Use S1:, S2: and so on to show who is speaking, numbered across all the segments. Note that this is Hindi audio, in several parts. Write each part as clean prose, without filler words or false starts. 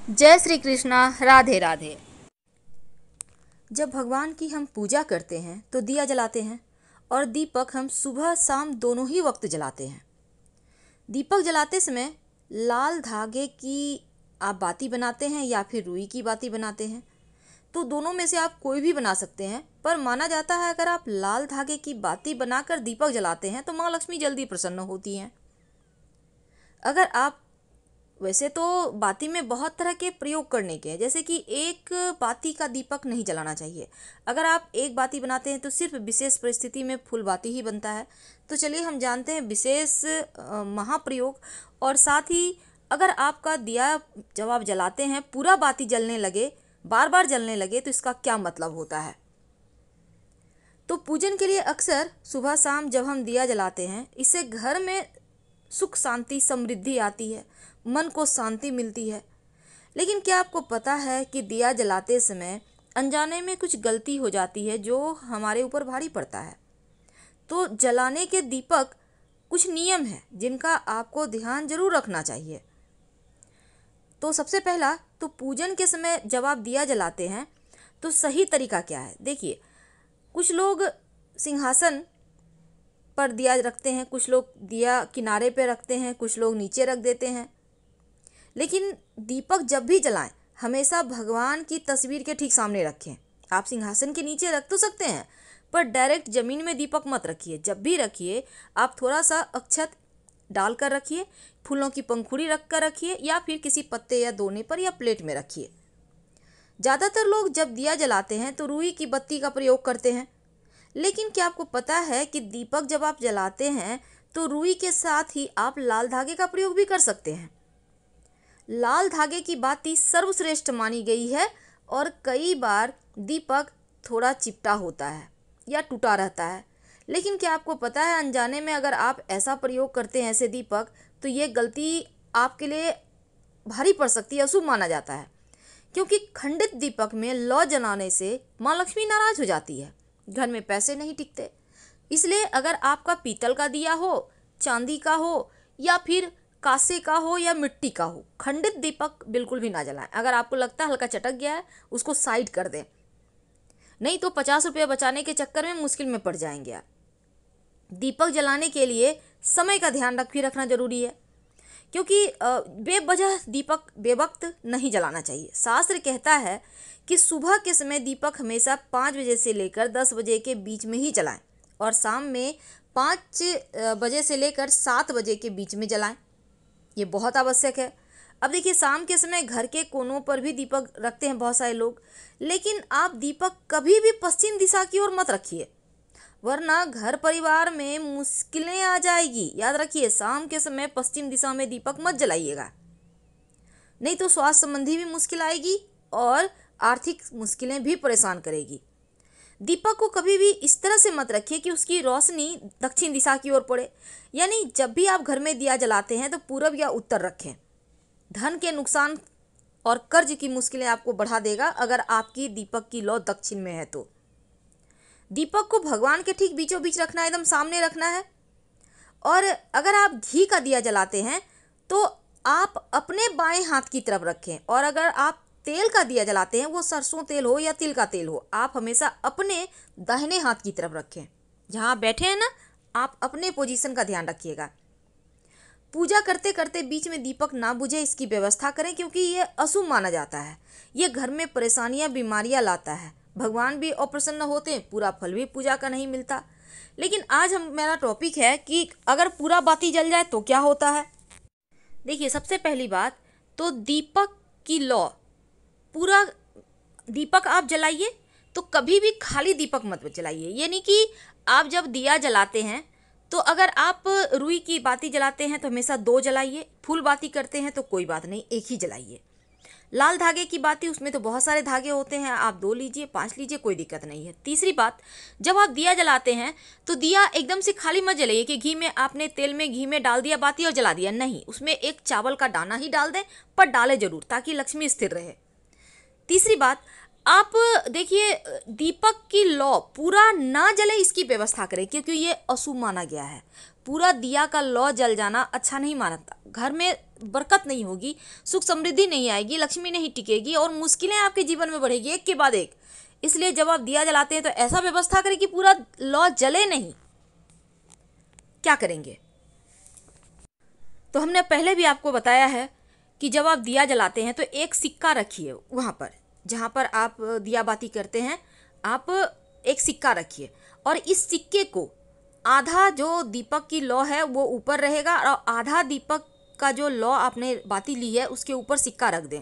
S1: जय श्री कृष्णा। राधे राधे। जब भगवान की हम पूजा करते हैं तो दिया जलाते हैं और दीपक हम सुबह शाम दोनों ही वक्त जलाते हैं। दीपक जलाते समय लाल धागे की आप बाती बनाते हैं या फिर रुई की बाती बनाते हैं, तो दोनों में से आप कोई भी बना सकते हैं। पर माना जाता है अगर आप लाल धागे की बाती बनाकर दीपक जलाते हैं तो माँ लक्ष्मी जल्दी प्रसन्न होती हैं। अगर आप वैसे तो बाती में बहुत तरह के प्रयोग करने के हैं, जैसे कि एक बाती का दीपक नहीं जलाना चाहिए। अगर आप एक बाती बनाते हैं तो सिर्फ विशेष परिस्थिति में फुल बाती ही बनता है। तो चलिए हम जानते हैं विशेष महाप्रयोग। और साथ ही अगर आपका दिया जब आप जलाते हैं पूरा बाती जलने लगे, बार बार जलने लगे, तो इसका क्या मतलब होता है। तो पूजन के लिए अक्सर सुबह शाम जब हम दिया जलाते हैं, इससे घर में सुख शांति समृद्धि आती है, मन को शांति मिलती है। लेकिन क्या आपको पता है कि दिया जलाते समय अनजाने में कुछ गलती हो जाती है जो हमारे ऊपर भारी पड़ता है। तो जलाने के दीपक कुछ नियम हैं जिनका आपको ध्यान जरूर रखना चाहिए। तो सबसे पहला, तो पूजन के समय जब आप दिया जलाते हैं तो सही तरीका क्या है। देखिए, कुछ लोग सिंहासन पर दिया रखते हैं, कुछ लोग दिया किनारे पे रखते हैं, कुछ लोग नीचे रख देते हैं। लेकिन दीपक जब भी जलाएं हमेशा भगवान की तस्वीर के ठीक सामने रखें। आप सिंहासन के नीचे रख तो सकते हैं, पर डायरेक्ट जमीन में दीपक मत रखिए। जब भी रखिए आप थोड़ा सा अक्षत डालकर रखिए, फूलों की पंखुड़ी रख कर रखिए, या फिर किसी पत्ते या दोने पर या प्लेट में रखिए। ज़्यादातर लोग जब दिया जलाते हैं तो रुई की बत्ती का प्रयोग करते हैं। लेकिन क्या आपको पता है कि दीपक जब आप जलाते हैं तो रुई के साथ ही आप लाल धागे का प्रयोग भी कर सकते हैं। लाल धागे की बाती सर्वश्रेष्ठ मानी गई है और कई बार दीपक थोड़ा चिपटा होता है या टूटा रहता है। लेकिन क्या आपको पता है अनजाने में अगर आप ऐसा प्रयोग करते हैं ऐसे दीपक, तो ये गलती आपके लिए भारी पड़ सकती है, अशुभ माना जाता है। क्योंकि खंडित दीपक में लौ जलाने से माँ लक्ष्मी नाराज हो जाती है, घर में पैसे नहीं टिकते। इसलिए अगर आपका पीतल का दिया हो, चांदी का हो, या फिर कांसे का हो या मिट्टी का हो, खंडित दीपक बिल्कुल भी ना जलाएं। अगर आपको लगता है हल्का चटक गया है उसको साइड कर दें, नहीं तो 50 रुपये बचाने के चक्कर में मुश्किल में पड़ जाएंगे आप। दीपक जलाने के लिए समय का ध्यान रखना जरूरी है, क्योंकि बेवजह दीपक बेवक्त नहीं जलाना चाहिए। शास्त्र कहता है कि सुबह के समय दीपक हमेशा 5 बजे से लेकर 10 बजे के बीच में ही जलाएं और शाम में 5 बजे से लेकर 7 बजे के बीच में जलाएं। ये बहुत आवश्यक है। अब देखिए, शाम के समय घर के कोनों पर भी दीपक रखते हैं बहुत सारे लोग, लेकिन आप दीपक कभी भी पश्चिम दिशा की ओर मत रखिए, वरना घर परिवार में मुश्किलें आ जाएगी। याद रखिए, शाम के समय पश्चिम दिशा में दीपक मत जलाइएगा, नहीं तो स्वास्थ्य संबंधी भी मुश्किल आएगी और आर्थिक मुश्किलें भी परेशान करेगी। दीपक को कभी भी इस तरह से मत रखिए कि उसकी रोशनी दक्षिण दिशा की ओर पड़े। यानी जब भी आप घर में दिया जलाते हैं तो पूरब या उत्तर रखें। धन के नुकसान और कर्ज की मुश्किलें आपको बढ़ा देगा अगर आपकी दीपक की लौ दक्षिण में है तो। दीपक को भगवान के ठीक बीचों बीच रखना है, एकदम सामने रखना है। और अगर आप घी का दिया जलाते हैं तो आप अपने बाएं हाथ की तरफ रखें, और अगर आप तेल का दिया जलाते हैं, वो सरसों तेल हो या तिल का तेल हो, आप हमेशा अपने दाहिने हाथ की तरफ रखें। जहां आप बैठे हैं ना, आप अपने पोजीशन का ध्यान रखिएगा। पूजा करते करते बीच में दीपक ना बुझे इसकी व्यवस्था करें, क्योंकि ये अशुभ माना जाता है। ये घर में परेशानियां बीमारियां लाता है, भगवान भी अप्रसन्न होते हैं, पूरा फल भी पूजा का नहीं मिलता। लेकिन आज मेरा टॉपिक है कि अगर पूरा बाती जल जाए तो क्या होता है। देखिए, सबसे पहली बात तो दीपक की लौ, पूरा दीपक आप जलाइए तो कभी भी खाली दीपक मत जलाइए। यानी कि आप जब दिया जलाते हैं तो अगर आप रुई की बाती जलाते हैं तो हमेशा 2 जलाइए, फूल बाती करते हैं तो कोई बात नहीं, 1 ही जलाइए। लाल धागे की बाती, उसमें तो बहुत सारे धागे होते हैं, आप 2 लीजिए, 5 लीजिए, कोई दिक्कत नहीं है। तीसरी बात, जब आप दिया जलाते हैं तो दिया एकदम से खाली मत जलाइए कि घी में आपने तेल में घी में डाल दिया बाती और जला दिया, नहीं, उसमें एक चावल का दाना ही डाल दें, पर डालें जरूर ताकि लक्ष्मी स्थिर रहे। तीसरी बात, आप देखिए दीपक की लौ पूरा ना जले इसकी व्यवस्था करें, क्योंकि ये अशुभ माना गया है। पूरा दिया का लौ जल जाना अच्छा नहीं मानता। घर में बरकत नहीं होगी, सुख समृद्धि नहीं आएगी, लक्ष्मी नहीं टिकेगी और मुश्किलें आपके जीवन में बढ़ेगी एक के बाद एक। इसलिए जब आप दिया जलाते हैं तो ऐसा व्यवस्था करें कि पूरा लौ जले नहीं। क्या करेंगे? तो हमने पहले भी आपको बताया है कि जब आप दिया जलाते हैं तो एक सिक्का रखिए वहाँ पर जहाँ पर आप दिया बाती करते हैं, आप एक सिक्का रखिए और इस सिक्के को आधा जो दीपक की लौ है वो ऊपर रहेगा और आधा दीपक का जो लौ आपने बाती ली है उसके ऊपर सिक्का रख दें,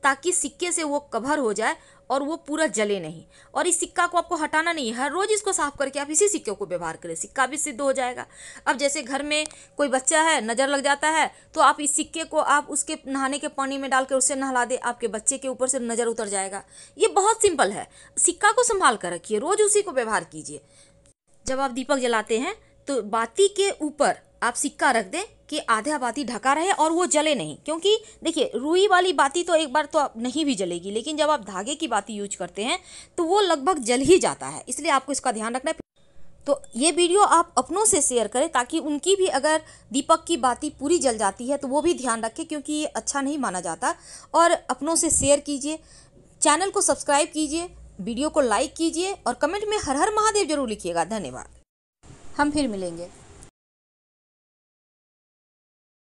S1: ताकि सिक्के से वो कवर हो जाए और वो पूरा जले नहीं। और इस सिक्का को आपको हटाना नहीं है, हर रोज इसको साफ करके आप इसी सिक्के को व्यवहार करें, सिक्का भी सिद्ध हो जाएगा। अब जैसे घर में कोई बच्चा है, नज़र लग जाता है, तो आप इस सिक्के को आप उसके नहाने के पानी में डालकर उससे नहला दे, आपके बच्चे के ऊपर से नज़र उतर जाएगा। ये बहुत सिंपल है। सिक्का को संभाल कर रखिए, रोज उसी को व्यवहार कीजिए। जब आप दीपक जलाते हैं तो बाती के ऊपर आप सिक्का रख दें कि आधा बाती ढका रहे और वो जले नहीं। क्योंकि देखिए, रुई वाली बाती तो एक बार तो नहीं भी जलेगी, लेकिन जब आप धागे की बाती यूज करते हैं तो वो लगभग जल ही जाता है। इसलिए आपको इसका ध्यान रखना है। तो ये वीडियो आप अपनों से शेयर करें ताकि उनकी भी अगर दीपक की बाती पूरी जल जाती है तो वो भी ध्यान रखें, क्योंकि ये अच्छा नहीं माना जाता। और अपनों से शेयर कीजिए, चैनल को सब्सक्राइब कीजिए, वीडियो को लाइक कीजिए और कमेंट में हर हर महादेव जरूर लिखिएगा। धन्यवाद। हम फिर मिलेंगे।